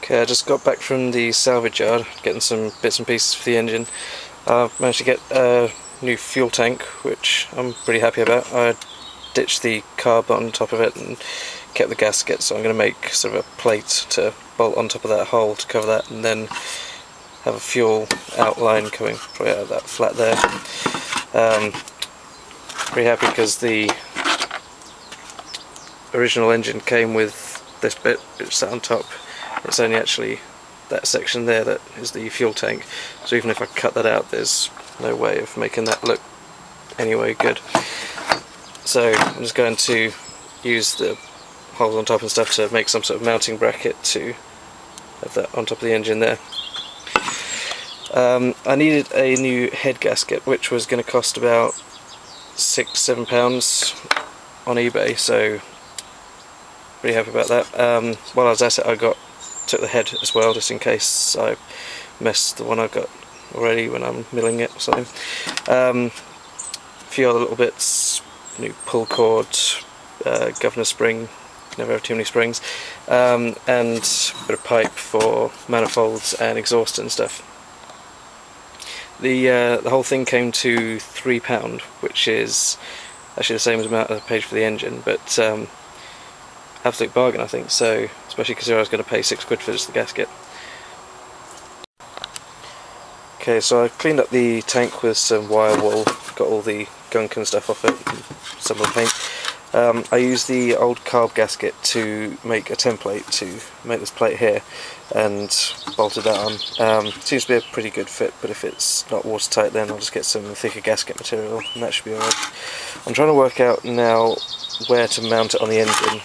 Okay, I just got back from the salvage yard, getting some bits and pieces for the engine. I managed to get a new fuel tank, which I'm pretty happy about. I ditched the carb on top of it and kept the gasket, so I'm going to make sort of a plate to bolt on top of that hole to cover that, and then have a fuel outline coming probably out of that flat there. Pretty happy because the original engine came with this bit which sat on top. It's only actually that section there that is the fuel tank, so even if I cut that out there's no way of making that look anyway good. So I'm just going to use the holes on top and stuff to make some sort of mounting bracket to have that on top of the engine there. I needed a new head gasket, which was going to cost about £6–7 on eBay, so pretty happy about that. While I was at it, I took the head as well, just in case I messed the one I got already when I'm milling it or something. A few other little bits, new pull cord, governor spring, never have too many springs, and a bit of pipe for manifolds and exhaust and stuff. The whole thing came to £3, which is actually the same amount I paid for the engine, but absolute bargain I think, so especially because I was going to pay £6 for just the gasket. Okay, so I cleaned up the tank with some wire wool, got all the gunk and stuff off it, and some of the paint. I used the old carb gasket to make a template to make this plate here, and bolted that on. Seems to be a pretty good fit, but if it's not watertight then I'll just get some thicker gasket material and that should be alright. I'm trying to work out now where to mount it on the engine.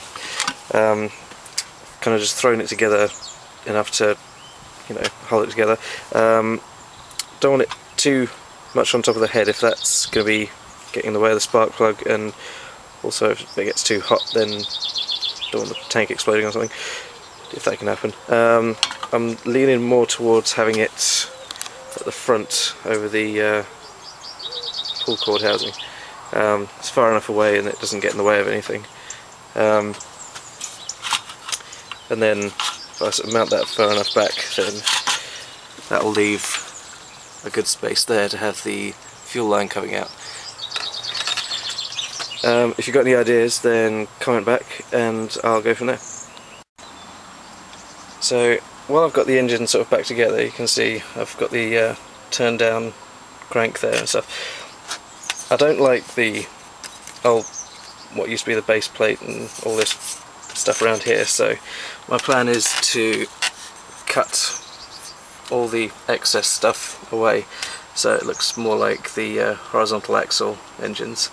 Kind of just thrown it together enough to, you know, hold it together. Don't want it too much on top of the head if that's going to be getting in the way of the spark plug, and also if it gets too hot then don't want the tank exploding or something, if that can happen. I'm leaning more towards having it at the front over the pull cord housing. It's far enough away and it doesn't get in the way of anything. And then if I sort of mount that far enough back, then that'll leave a good space there to have the fuel line coming out. If you've got any ideas then comment back and I'll go from there. So while I've got the engine sort of back together, you can see I've got the turned down crank there and stuff. I don't like the old, what used to be the base plate and all this stuff around here, so my plan is to cut all the excess stuff away so it looks more like the horizontal axle engines.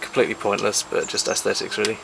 Completely pointless, but just aesthetics really.